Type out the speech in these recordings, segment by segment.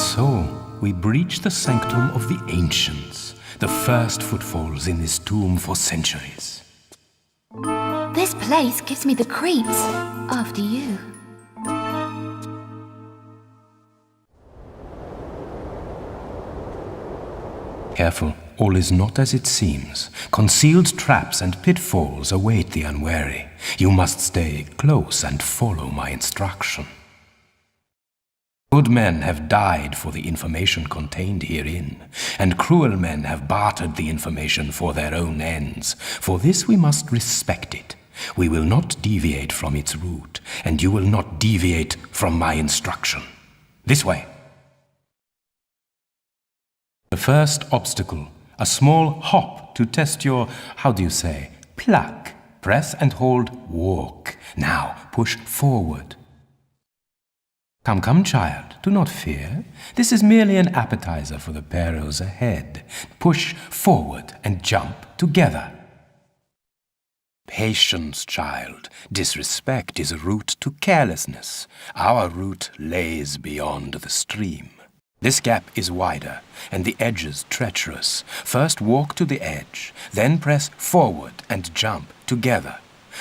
so, we breach the sanctum of the ancients, the first footfalls in this tomb for centuries. This place gives me the creeps, after you. Careful, all is not as it seems. Concealed traps and pitfalls await the unwary. You must stay close and follow my instruction. Good men have died for the information contained herein, and cruel men have bartered the information for their own ends. For this we must respect it. We will not deviate from its route, and you will not deviate from my instruction. This way. The first obstacle, a small hop to test your, how do you say, pluck. Press and hold walk. Now push forward. Come, come, child, do not fear. This is merely an appetizer for the perils ahead. Push forward and jump together. Patience, child. Disrespect is a route to carelessness. Our route lays beyond the stream. This gap is wider, and the edges treacherous. First walk to the edge, then press forward and jump together.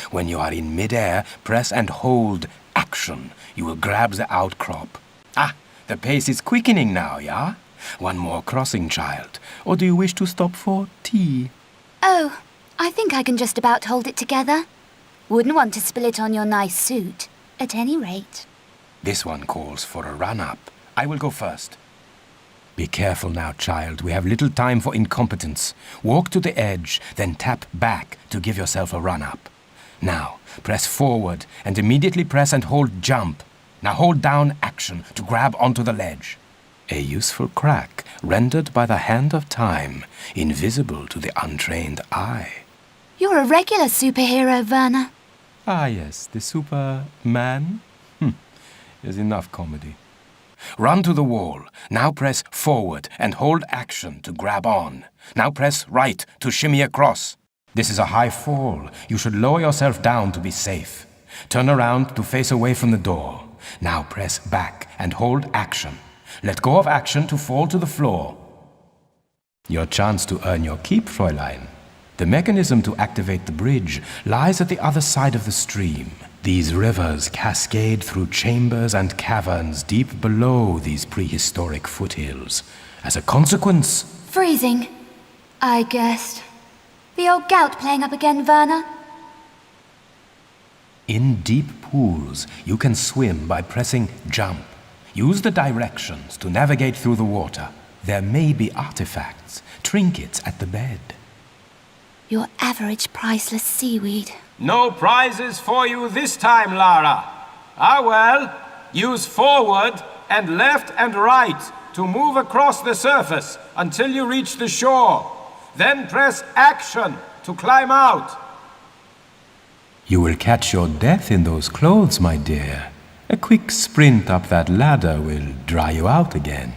When you are in midair, press and hold action. You will grab the outcrop. Ah, the pace is quickening now, yeah? One more crossing, child. Or do you wish to stop for tea? Oh, I think I can just about hold it together. Wouldn't want to spill it on your nice suit, at any rate. This one calls for a run-up. I will go first. Be careful now, child. We have little time for incompetence. Walk to the edge, then tap back to give yourself a run-up. Now, press forward and immediately press and hold jump. Now hold down action to grab onto the ledge. A useful crack rendered by the hand of time, invisible to the untrained eye. You're a regular superhero, Werner. Ah yes, the Superman? There's enough comedy. Run to the wall. Now press forward and hold action to grab on. Now press right to shimmy across. This is a high fall. You should lower yourself down to be safe. Turn around to face away from the door. Now press back and hold action. Let go of action to fall to the floor. Your chance to earn your keep, Fräulein. The mechanism to activate the bridge lies at the other side of the stream. These rivers cascade through chambers and caverns deep below these prehistoric foothills. As a consequence... Freezing, I guessed. The old gout playing up again, Werner? In deep pools, you can swim by pressing jump. Use the directions to navigate through the water. There may be artifacts, trinkets at the bed. Your average priceless seaweed. No prizes for you this time, Lara. Ah well, use forward and left and right to move across the surface until you reach the shore. Then press action to climb out. You will catch your death in those clothes, my dear. A quick sprint up that ladder will dry you out again.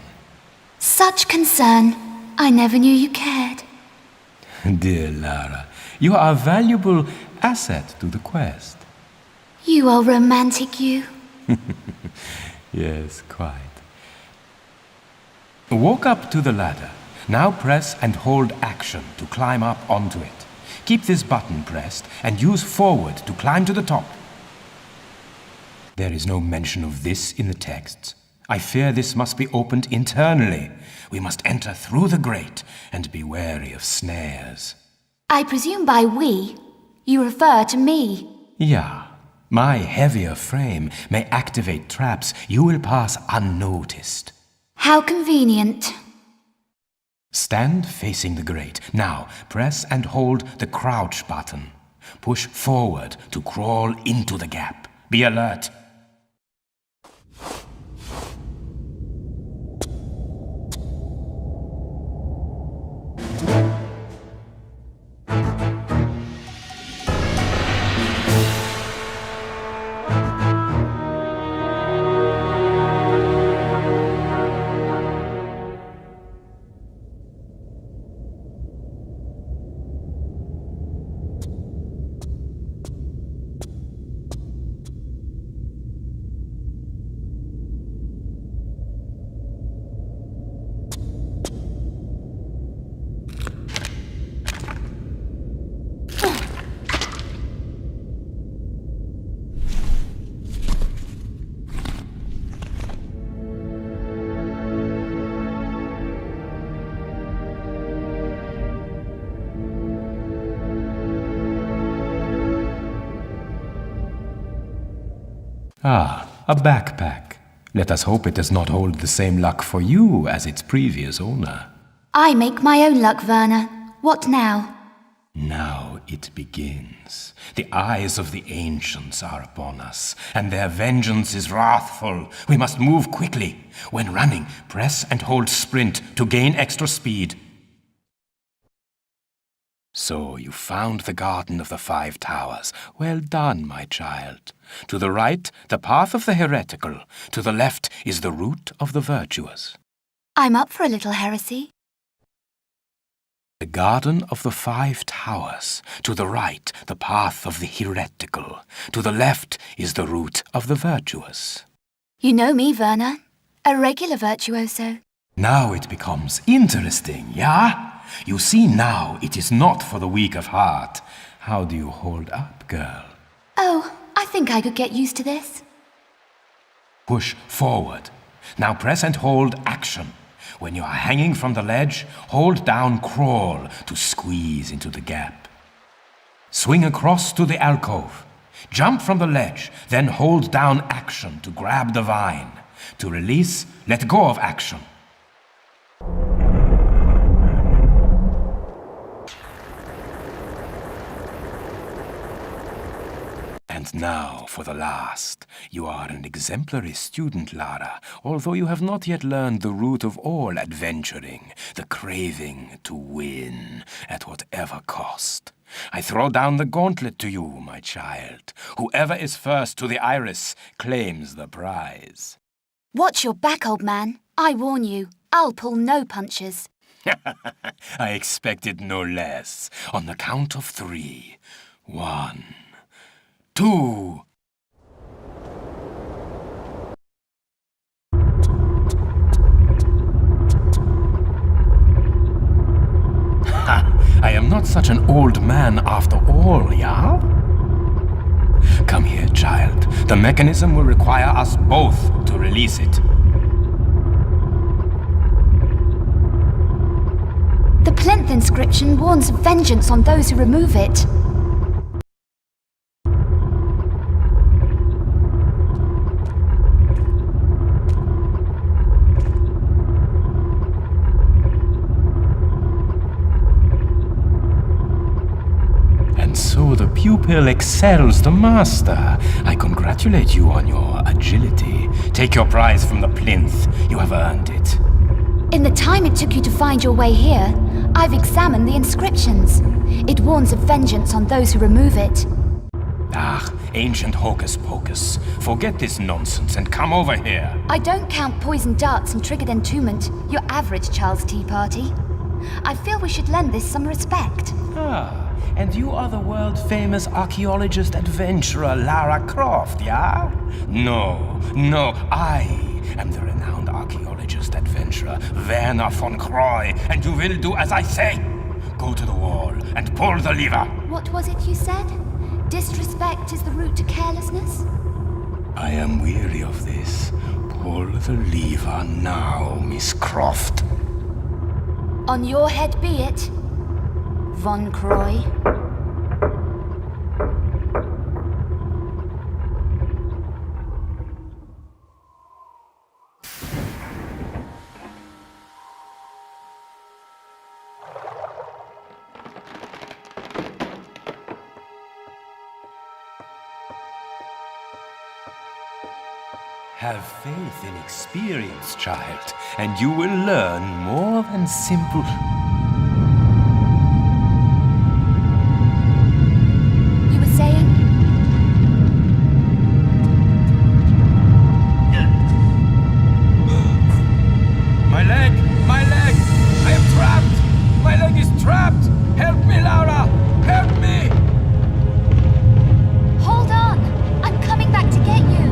Such concern. I never knew you cared. Dear Lara, you are a valuable asset to the quest. You are romantic, you. Yes, quite. Walk up to the ladder. Now press and hold action to climb up onto it. Keep this button pressed and use forward to climb to the top. There is no mention of this in the texts. I fear this must be opened internally. We must enter through the grate and be wary of snares. I presume by we, you refer to me. Yeah. My heavier frame may activate traps you will pass unnoticed. How convenient. Stand facing the grate. Now, press and hold the crouch button. Push forward to crawl into the gap. Be alert. Ah, a backpack. Let us hope it does not hold the same luck for you as its previous owner. I make my own luck, Werner. What now? Now it begins. The eyes of the ancients are upon us, and their vengeance is wrathful. We must move quickly. When running, press and hold sprint to gain extra speed. So you found the Garden of the Five Towers. Well done, my child. To the right, the path of the heretical. To the left is the route of the virtuous. I'm up for a little heresy. The Garden of the Five Towers. To the right, the path of the heretical. To the left is the route of the virtuous. You know me, Werner. A regular virtuoso. Now it becomes interesting, yeah? You see now it is not for the weak of heart. How do you hold up, girl? Oh, I think I could get used to this. Push forward. Now press and hold action. When you are hanging from the ledge, hold down crawl to squeeze into the gap. Swing across to the alcove. Jump from the ledge, then hold down action to grab the vine. To release, let go of action. And now for the last. You are an exemplary student, Lara, although you have not yet learned the root of all adventuring, the craving to win, at whatever cost. I throw down the gauntlet to you, my child. Whoever is first to the iris claims the prize. Watch your back, old man. I warn you, I'll pull no punches. I expected no less. On the count of 3. 1, 2. I am not such an old man after all, yeah? Come here, child. The mechanism will require us both to release it. The plinth inscription warns of vengeance on those who remove it. So the pupil excels the master. I congratulate you on your agility. Take your prize from the plinth. You have earned it. In the time it took you to find your way here, I've examined the inscriptions. It warns of vengeance on those who remove it. Ah, ancient hocus-pocus. Forget this nonsense and come over here. I don't count poisoned darts and triggered entombment, your average Charles Tea Party. I feel we should lend this some respect. Ah. And you are the world-famous archaeologist adventurer Lara Croft, yeah? No, I am the renowned archaeologist adventurer Werner von Croy, and you will do as I say. Go to the wall and pull the lever. What was it you said? Disrespect is the route to carelessness? I am weary of this. Pull the lever now, Miss Croft. On your head be it, Von Croy. Have faith in experience, child, and you will learn more than simple... You were saying? My leg! My leg! I am trapped! My leg is trapped! Help me, Laura! Help me! Hold on! I'm coming back to get you!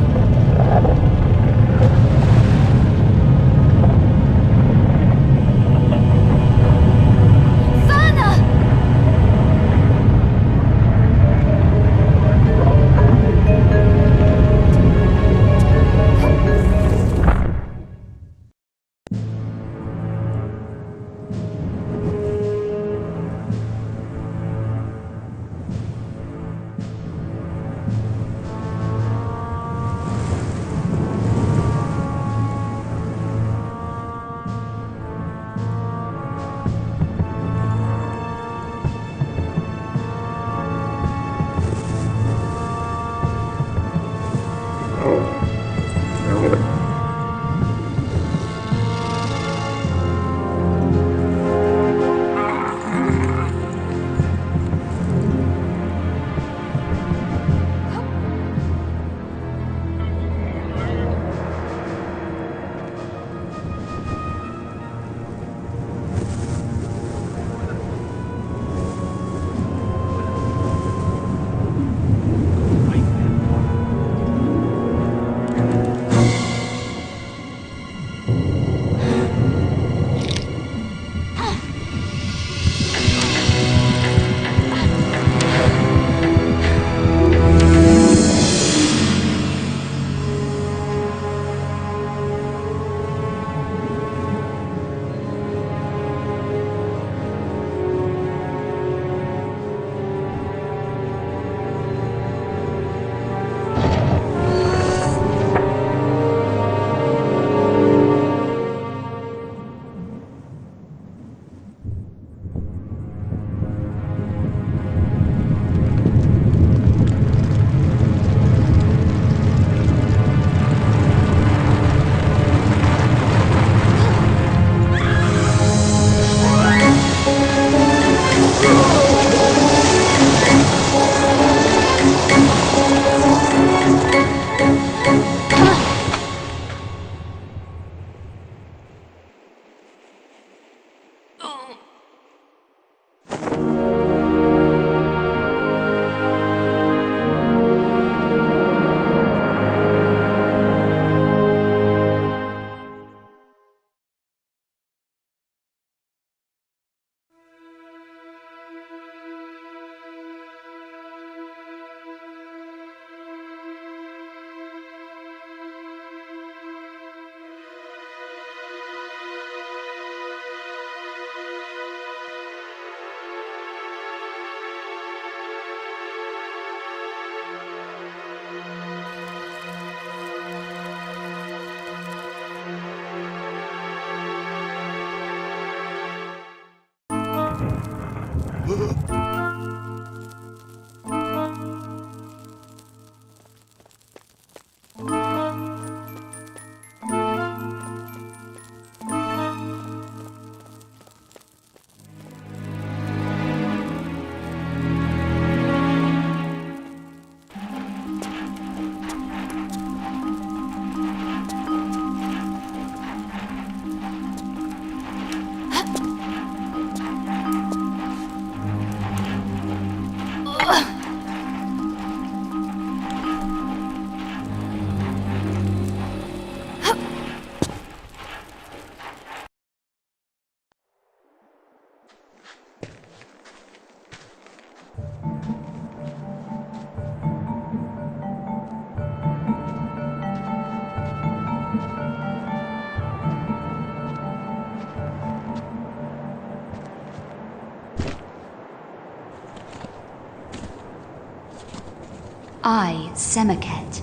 I, Semaket,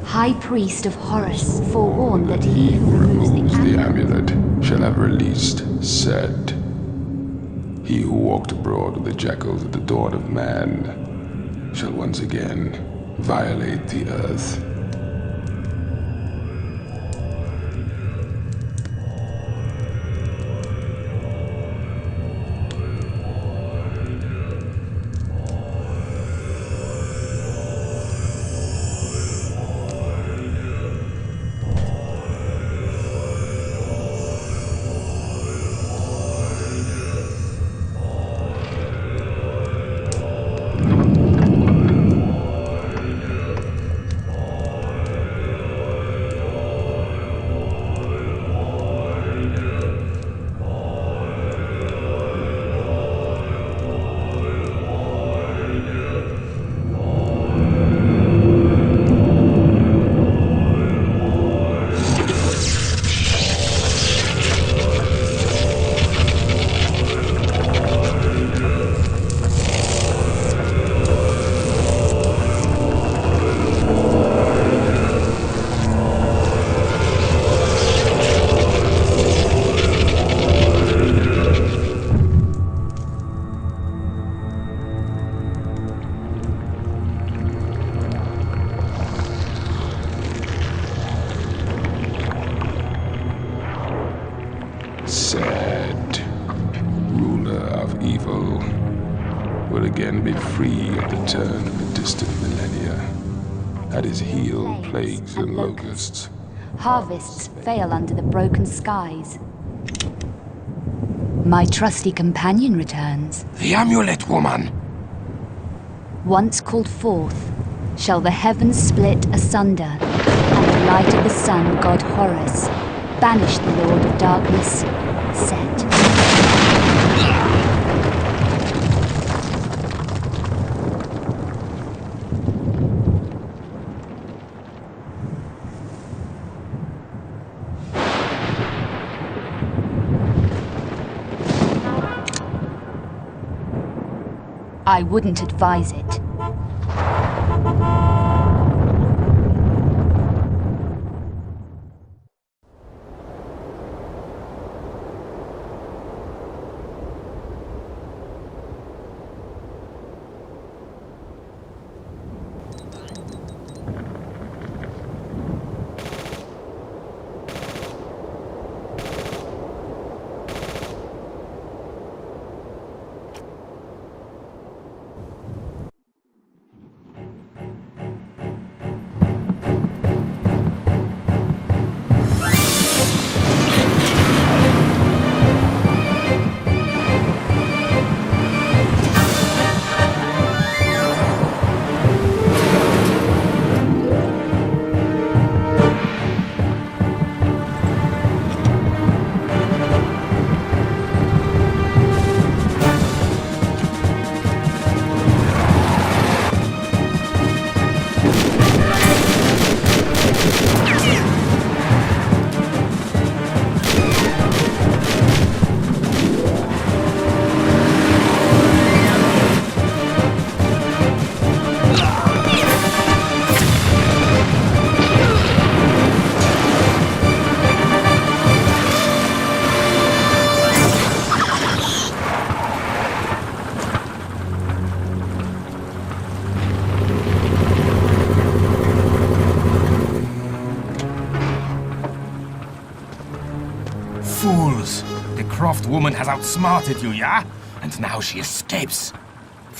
High Priest of Horus, forewarn that he who removes removes the amulet shall have released said. He who walked abroad with the jackals at the dawn of man shall once again violate the earth. Said, ruler of evil, will again be free at the turn of the distant millennia. At his heel, plagues and locusts. Harvests fail under the broken skies. My trusty companion returns. The amulet, woman! Once called forth, shall the heavens split asunder, and the light of the sun, god Horus, banish the Lord of Darkness, set. I wouldn't advise it. fools! The Croft woman has outsmarted you, yeah? And now she escapes.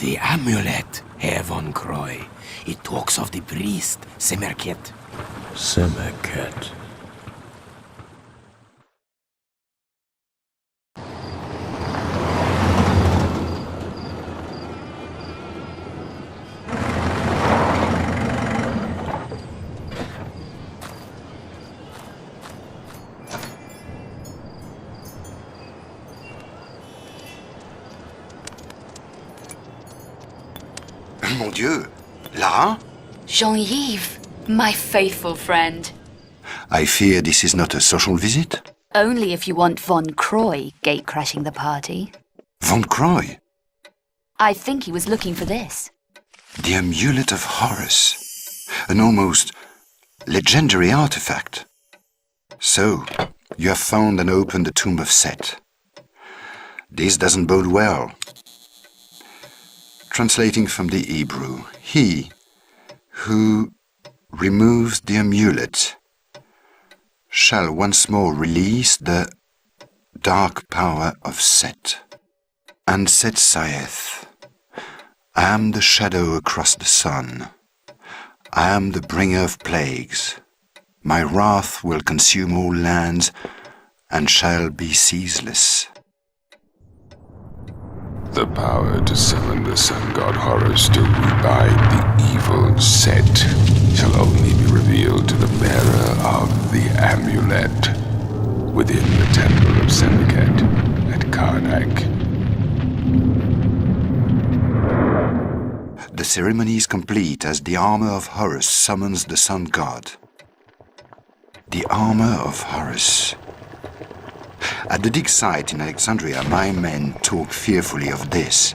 The amulet, Herr von Croy. It talks of the priest, Semerket. Semerket. Mon Dieu! Lara? Jean-Yves, my faithful friend. I fear this is not a social visit. Only if you want Von Croy gate-crashing the party. Von Croy? I think he was looking for this. The Amulet of Horus. An almost legendary artifact. So, you have found and opened the tomb of Set. This doesn't bode well. Translating from the Hebrew, he who removes the amulet shall once more release the dark power of Set. And Set saith, I am the shadow across the sun. I am the bringer of plagues. My wrath will consume all lands and shall be ceaseless. The power to summon the sun god Horus to rebind the evil Set shall only be revealed to the bearer of the amulet within the temple of Semerket at Karnak. The ceremony is complete as the armor of Horus summons the sun god. The armor of Horus. At the dig site in Alexandria, my men talk fearfully of this.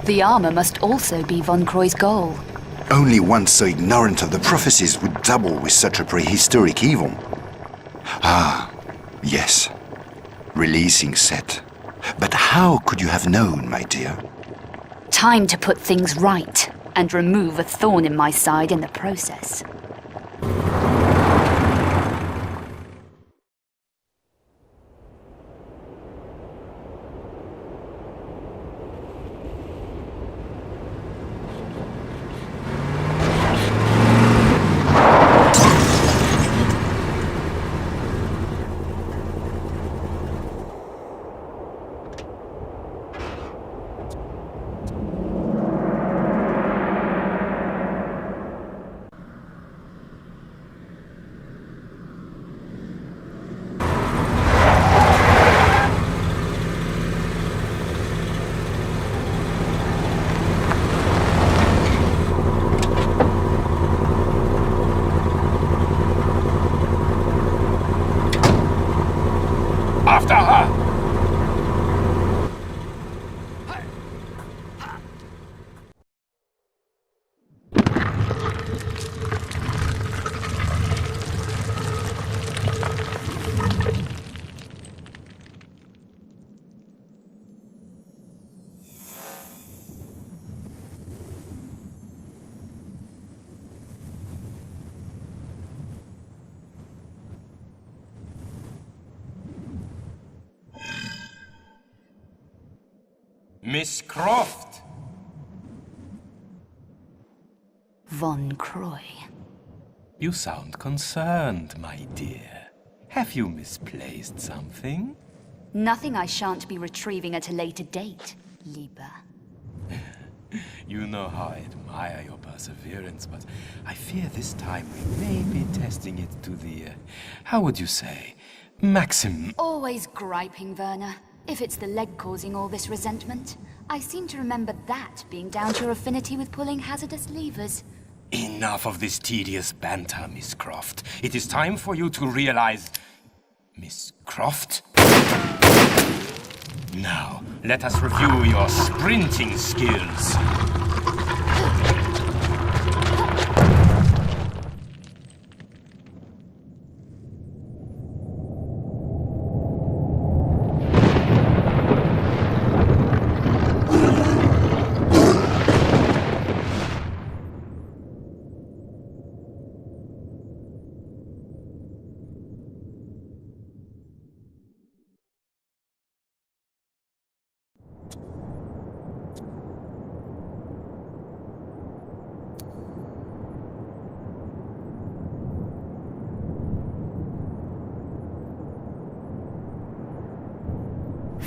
The armor must also be Von Croy's goal. Only one so ignorant of the prophecies would dabble with such a prehistoric evil. Ah, yes. Releasing Set. But how could you have known, my dear? Time to put things right and remove a thorn in my side in the process. After her! Miss Croft! Von Croy. You sound concerned, my dear. Have you misplaced something? Nothing I shan't be retrieving at a later date, Lieber. You know how I admire your perseverance, but I fear this time we may be testing it to the, how would you say, maximum. Always griping, Werner. If it's the leg causing all this resentment, I seem to remember that being down to your affinity with pulling hazardous levers. Enough of this tedious banter, Miss Croft. It is time for you to realize... Miss Croft? Now, let us review your sprinting skills.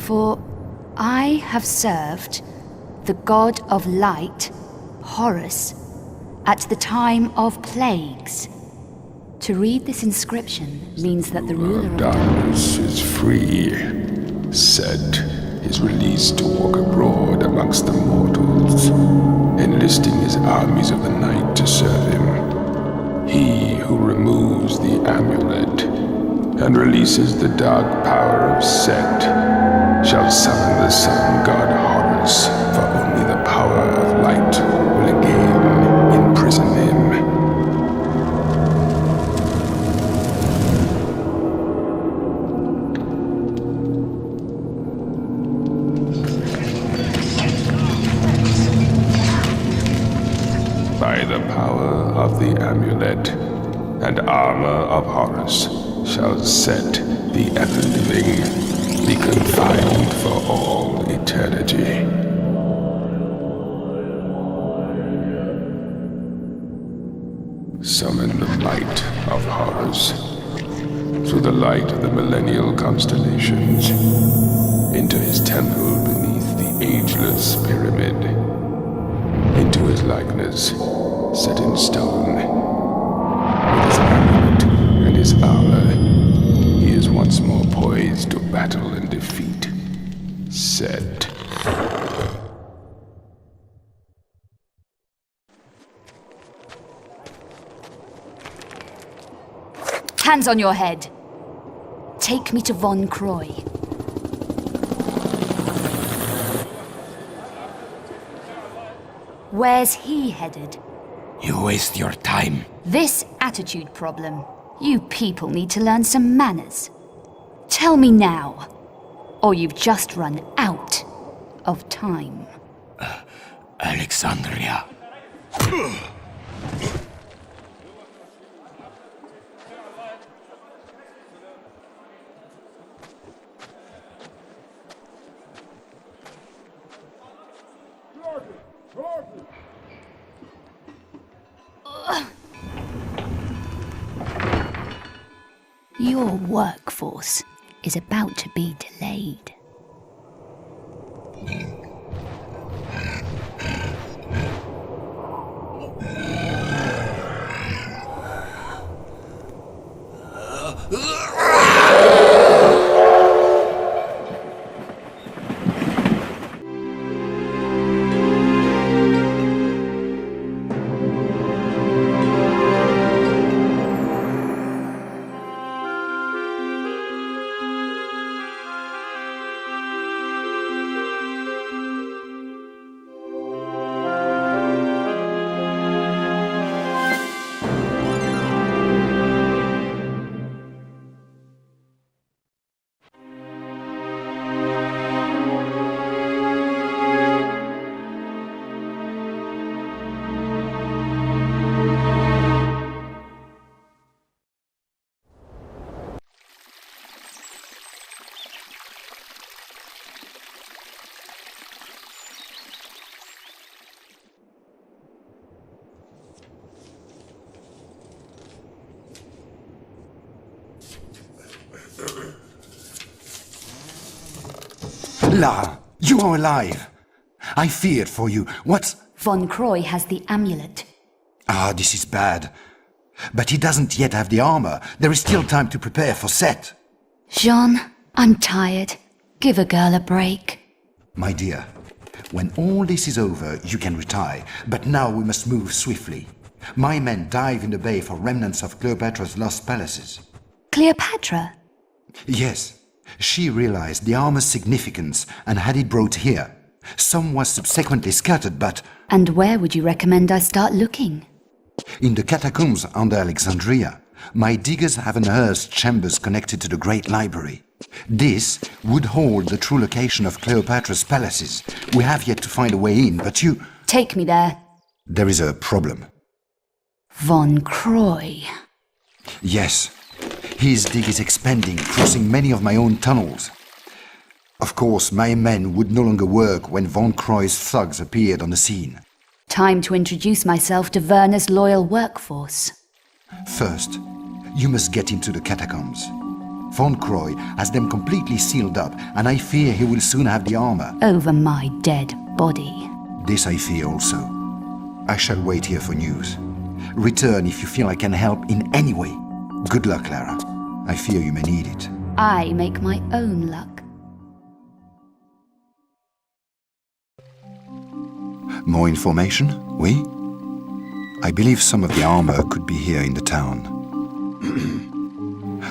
For I have served the god of light, Horus, at the time of plagues. To read this inscription means that the ruler of Darkness is free. Set is released to walk abroad amongst the mortals, enlisting his armies of the night to serve him. He who removes the amulet and releases the dark power of Set shall summon the sun god Horus, for only the power of light will again imprison him. By the power of the amulet and armor of Horus shall Set, the ever-living, be confined for all eternity. Summon the light of Horus through the light of the millennial constellations into his temple beneath the ageless pyramid, into his likeness set in stone. With his amulet and his armor, he is once more poised to battle and defeat Set. Hands on your head. Take me to Von Croy. Where's he headed? You waste your time. This attitude problem. You people need to learn some manners. Tell me now, or you've just run out of time. Alexandria. Your workforce is about to be delayed. Lara, you are alive. I feared for you. What's... Von Croy has the amulet. Ah, this is bad. But he doesn't yet have the armor. There is still time to prepare for Set. Jean, I'm tired. Give a girl a break. My dear, when all this is over, you can retire. But now we must move swiftly. My men dive in the bay for remnants of Cleopatra's lost palaces. Cleopatra? Yes. She realized the armor's significance and had it brought here. Some was subsequently scattered, but... And where would you recommend I start looking? In the catacombs under Alexandria, my diggers have unearthed chambers connected to the Great Library. This would hold the true location of Cleopatra's palaces. We have yet to find a way in, but you... Take me there. There is a problem. Von Croy. Yes. His dig is expanding, crossing many of my own tunnels. Of course, my men would no longer work when Von Croy's thugs appeared on the scene. Time to introduce myself to Werner's loyal workforce. First, you must get into the catacombs. Von Croy has them completely sealed up, and I fear he will soon have the armor. Over my dead body. This I fear also. I shall wait here for news. Return if you feel I can help in any way. Good luck, Clara. I fear you may need it. I make my own luck. More information? Oui? I believe some of the armor could be here in the town.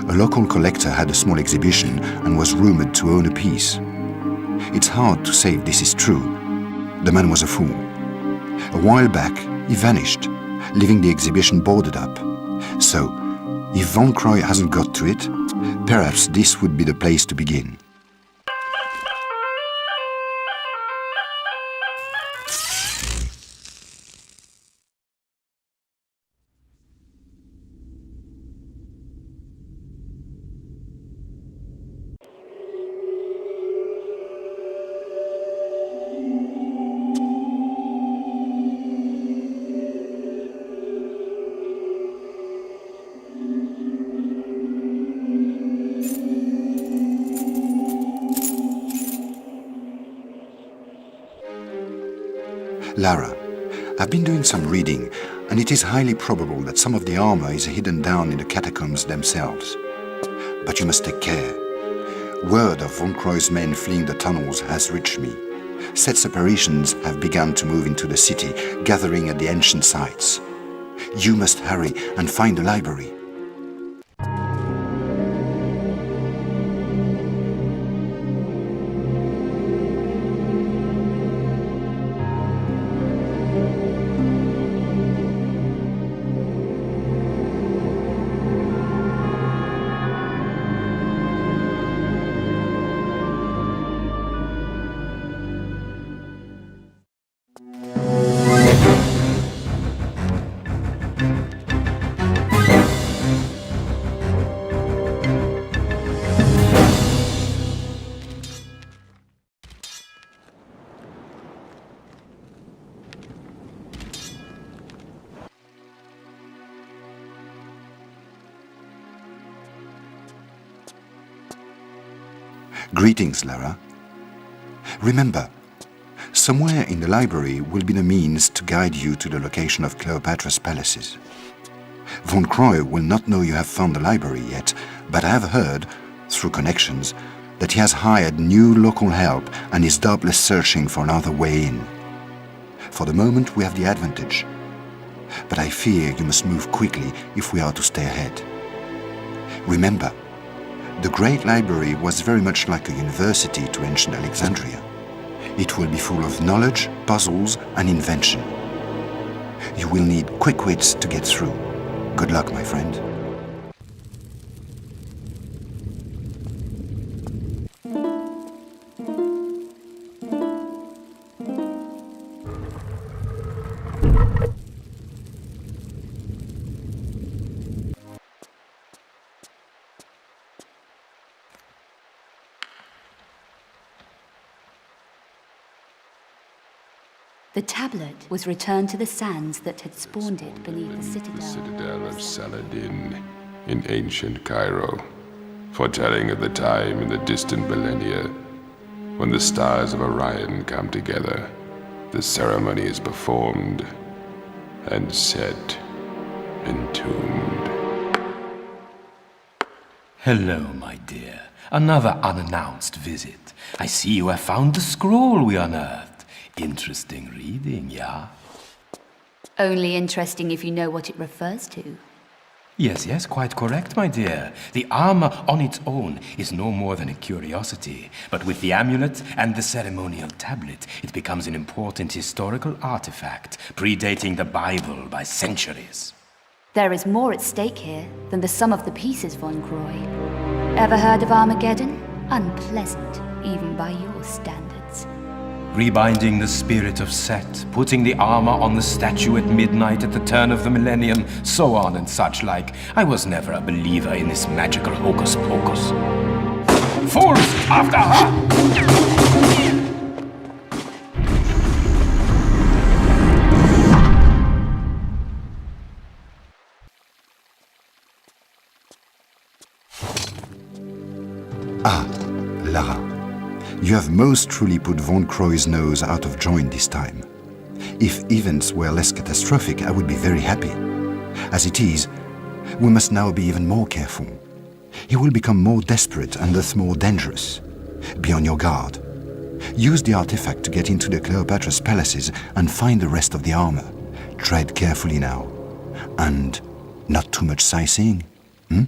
A local collector had a small exhibition and was rumored to own a piece. It's hard to say if this is true. The man was a fool. A while back, he vanished, leaving the exhibition boarded up. So, if Von Croy hasn't got to it, perhaps this would be the place to begin. Lara, I've been doing some reading, and it is highly probable that some of the armor is hidden down in the catacombs themselves. But you must take care. Word of Von Croy's men fleeing the tunnels has reached me. Set separations have begun to move into the city, gathering at the ancient sites. You must hurry and find the library. Greetings, Lara. Remember, somewhere in the library will be the means to guide you to the location of Cleopatra's palaces. Von Croy will not know you have found the library yet, but I have heard, through connections, that he has hired new local help and is doubtless searching for another way in. For the moment, we have the advantage. But I fear you must move quickly if we are to stay ahead. Remember, the Great Library was very much like a university to ancient Alexandria. It will be full of knowledge, puzzles, and invention. You will need quick wits to get through. Good luck, my friend. The tablet was returned to the sands that had spawned it beneath the The citadel. citadel of Saladin in ancient Cairo, foretelling of the time in the distant millennia when the stars of Orion come together, the ceremony is performed and set entombed. Hello, my dear. Another unannounced visit. I see you have found the scroll we unearthed. Interesting reading, yeah? Only interesting if you know what it refers to. Yes, quite correct, my dear. The armor on its own is no more than a curiosity, but with the amulet and the ceremonial tablet, it becomes an important historical artifact, predating the Bible by centuries. There is more at stake here than the sum of the pieces, Von Croy. Ever heard of Armageddon? Unpleasant, even by your standards. Rebinding the spirit of Set, putting the armor on the statue at midnight at the turn of the millennium, so on and such like. I was never a believer in this magical hocus pocus. Fools! After her! Lara, you have most truly put Von Croy's nose out of joint this time. If events were less catastrophic, I would be very happy. As it is, we must now be even more careful. He will become more desperate and thus more dangerous. Be on your guard. Use the artifact to get into the Cleopatra's palaces and find the rest of the armor. Tread carefully now. And not too much sightseeing, hmm?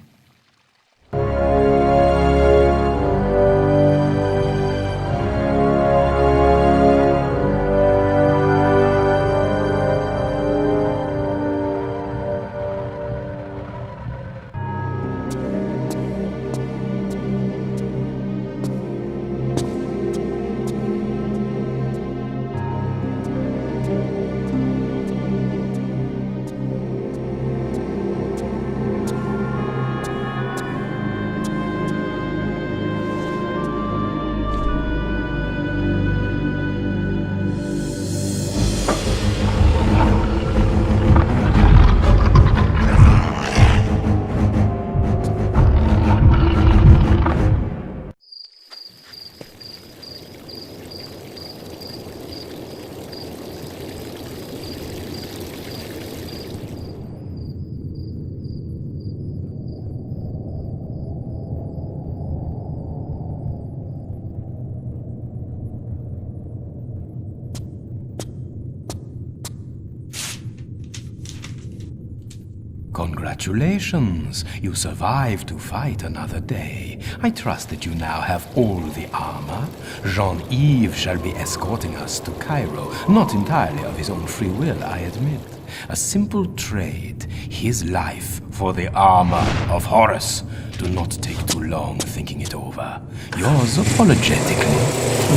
Congratulations! You survived to fight another day. I trust that you now have all the armor. Jean-Yves shall be escorting us to Cairo, not entirely of his own free will, I admit. A simple trade, his life for the armor of Horus. Do not take too long thinking it over. Yours apologetically,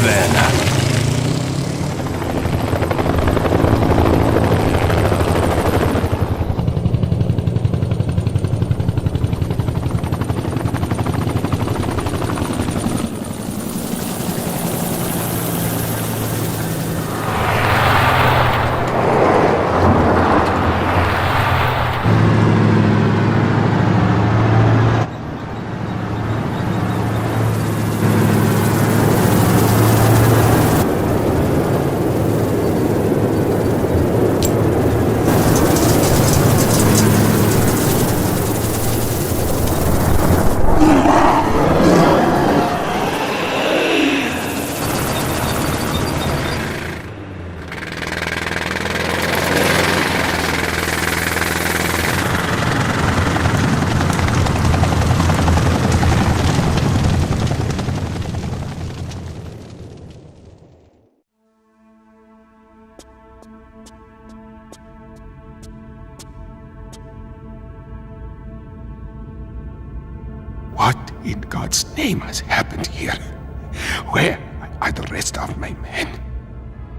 Werner. What in God's name has happened here? Where are the rest of my men?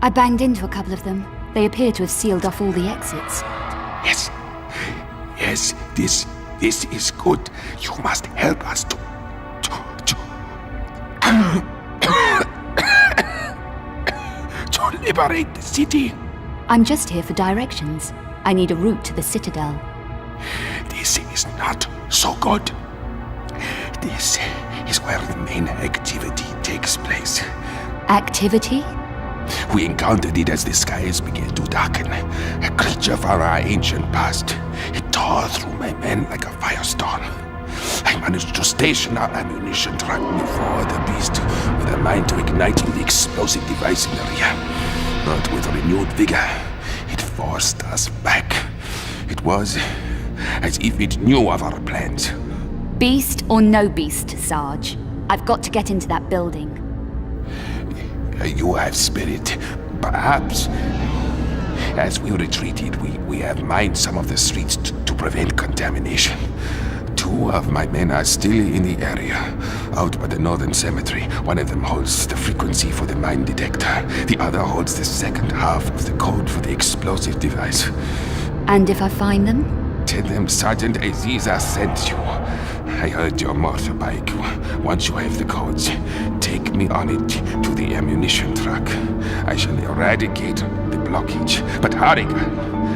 I banged into a couple of them. They appear to have sealed off all the exits. Yes. Yes, this is good. You must help us to liberate the city. I'm just here for directions. I need a route to the Citadel. This is not so good. This is where the main activity takes place. Activity? We encountered it as the skies began to darken. A creature from our ancient past. It tore through my men like a firestorm. I managed to station our ammunition truck before the beast with a mind to igniting the explosive device in the rear. But with renewed vigor, it forced us back. It was as if it knew of our plans. Beast or no beast, Sarge. I've got to get into that building. You have spirit. Perhaps. As we retreated, we have mined some of the streets to prevent contamination. 2 of my men are still in the area, out by the northern cemetery. One of them holds the frequency for the mine detector. The other holds the second half of the code for the explosive device. And if I find them? Tell them Sergeant Aziza sent you. I heard your motorbike. Once you have the codes, take me on it to the ammunition truck. I shall eradicate the blockage. But hurry,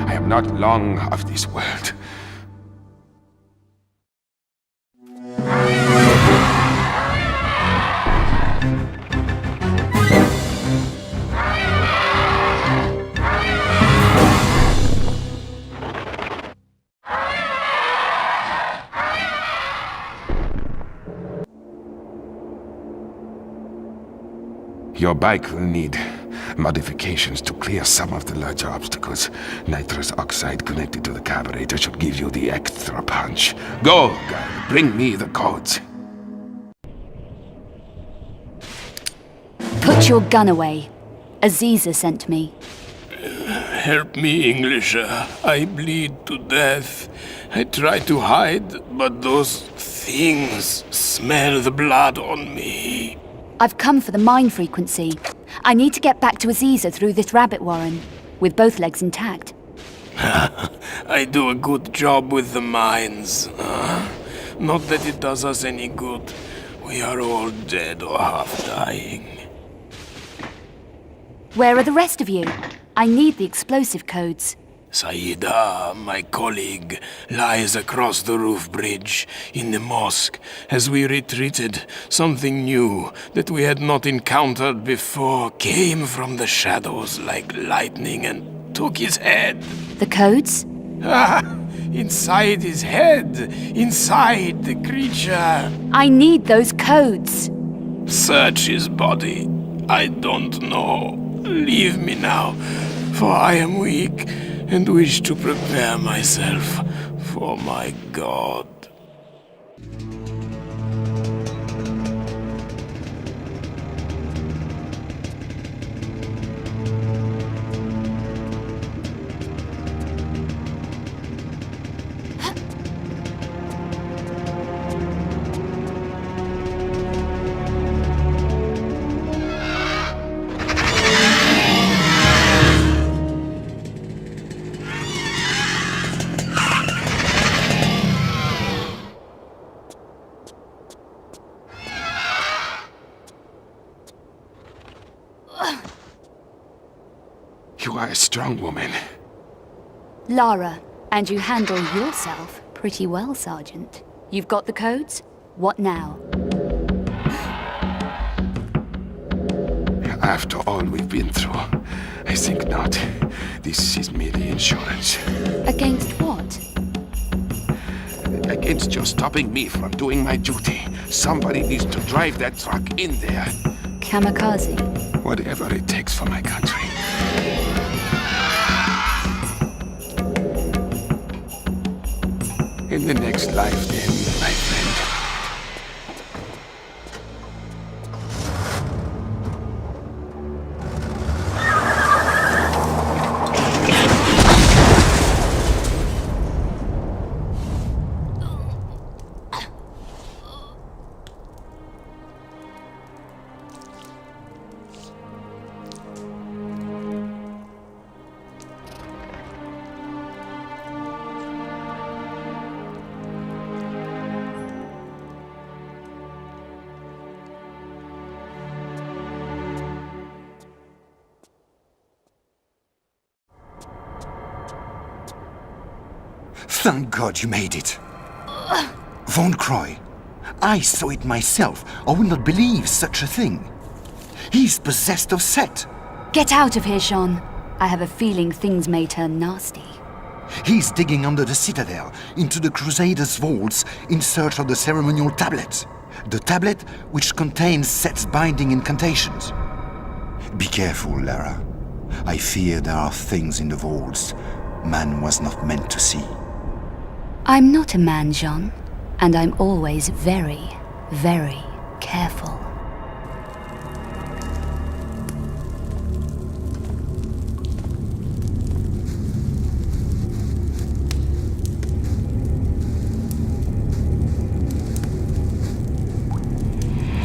I am not long of this world. Your bike will need modifications to clear some of the larger obstacles. Nitrous oxide connected to the carburetor should give you the extra punch. Go, girl, bring me the codes. Put your gun away. Aziza sent me. Help me, Englisher. I bleed to death. I try to hide, but those things smell the blood on me. I've come for the mine frequency. I need to get back to Aziza through this rabbit warren, with both legs intact. I do a good job with the mines. Not that it does us any good. We are all dead or half dying. Where are the rest of you? I need the explosive codes. Saida, my colleague, lies across the roof bridge in the mosque. As we retreated, something new that we had not encountered before came from the shadows like lightning and took his head. The codes? Ah, inside his head, inside the creature. I need those codes. Search his body. I don't know. Leave me now, for I am weak and wish to prepare myself for my God. You are a strong woman. Lara, and you handle yourself pretty well, Sergeant. You've got the codes? What now? After all we've been through, I think not. This is merely insurance. Against what? Against your stopping me from doing my duty. Somebody needs to drive that truck in there. Kamikaze. Whatever it takes for my country. In the next life, then, my friend. Thank God you made it. Von Croy, I saw it myself. I would not believe such a thing. He's possessed of Set. Get out of here, Sean. I have a feeling things may turn nasty. He's digging under the citadel, into the Crusaders' vaults, in search of the ceremonial tablet. The tablet which contains Set's binding incantations. Be careful, Lara. I fear there are things in the vaults man was not meant to see. I'm not a man, Jean, and I'm always very, very careful.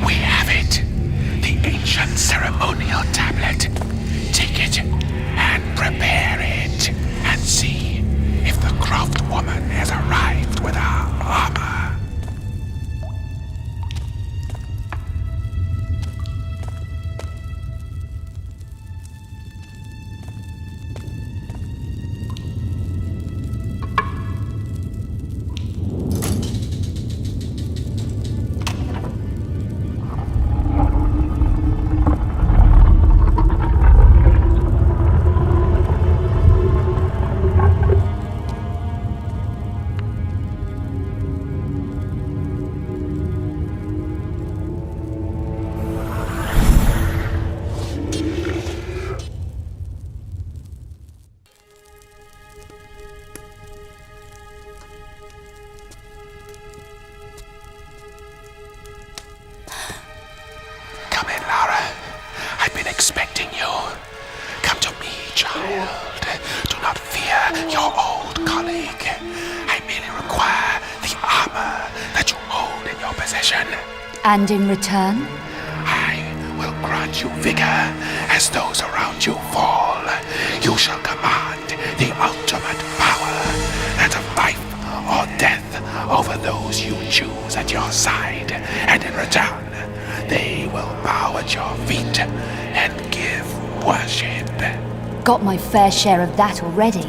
We have it. The ancient ceremonial tablet. Take it and prepare it. And see if the Croft woman has arrived with our armor. Child, do not fear your old colleague. I merely require the armor that you hold in your possession. And in return? I will grant you vigor as those around you fall. You shall command the ultimate power, that of life or death, over those you choose at your side. And in return, they will bow at your feet and give worship. Got my fair share of that already.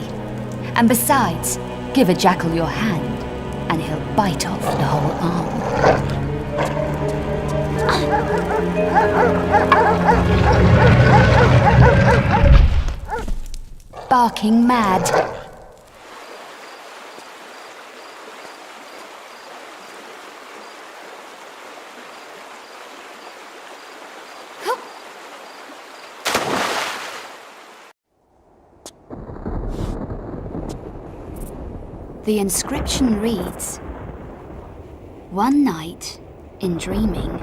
And besides, give a jackal your hand, and he'll bite off the whole arm. Barking mad. The inscription reads, "One night, in dreaming,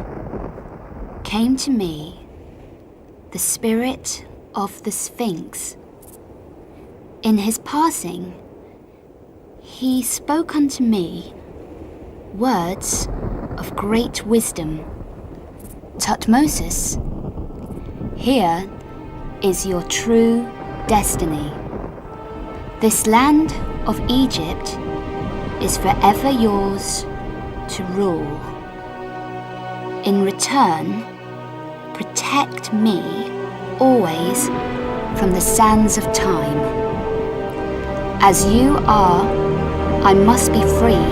came to me the spirit of the Sphinx. In his passing, he spoke unto me words of great wisdom. Tutmosis, here is your true destiny. This land of Egypt is forever yours to rule. In return, protect me always from the sands of time. As you are, I must be free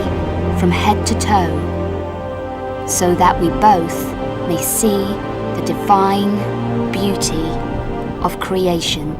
from head to toe, so that we both may see the divine beauty of creation."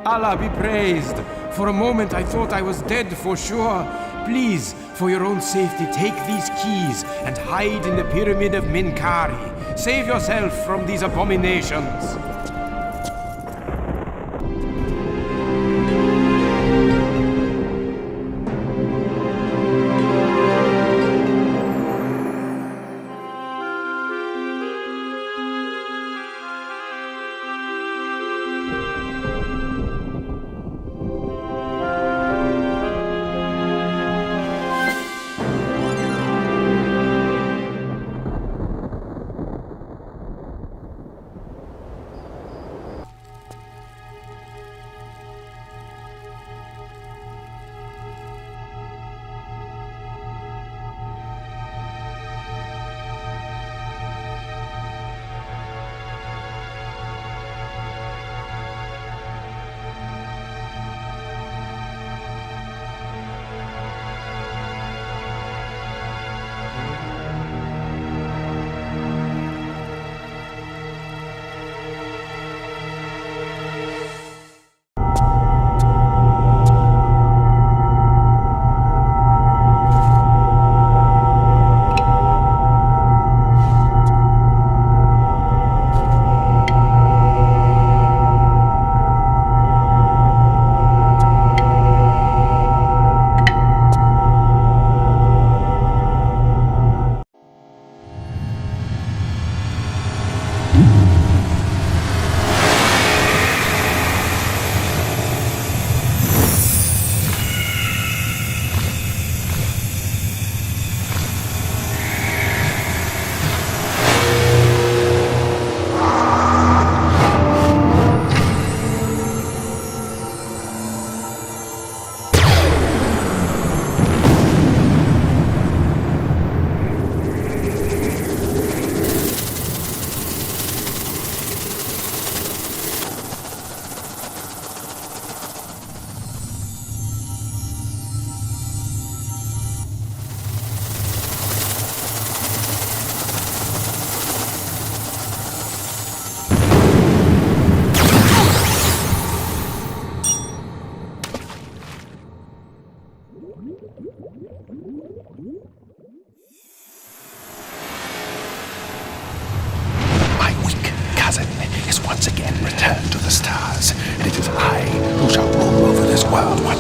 Allah be praised. For a moment I thought I was dead for sure. Please, for your own safety, take these keys and hide in the pyramid of Minkari. Save yourself from these abominations.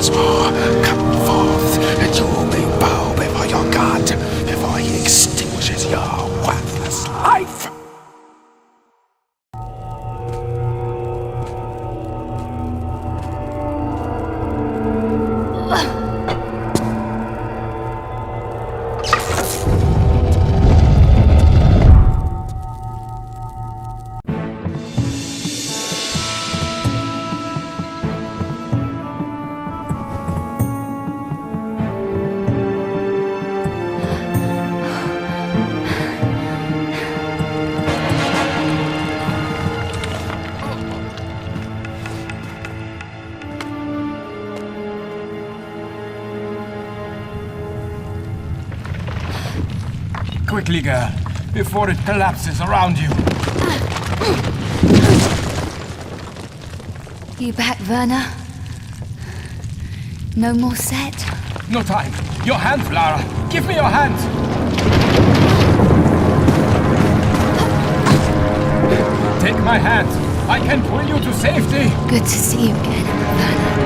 once more. Come forth, and you may bow before your god, before he extinguishes your worthless life. Quickly, girl, before it collapses around you. You back, Werner? No more set? No time. Your hands, Lara. Give me your hands. Take my hand. I can pull you to safety. Good to see you again, Werner.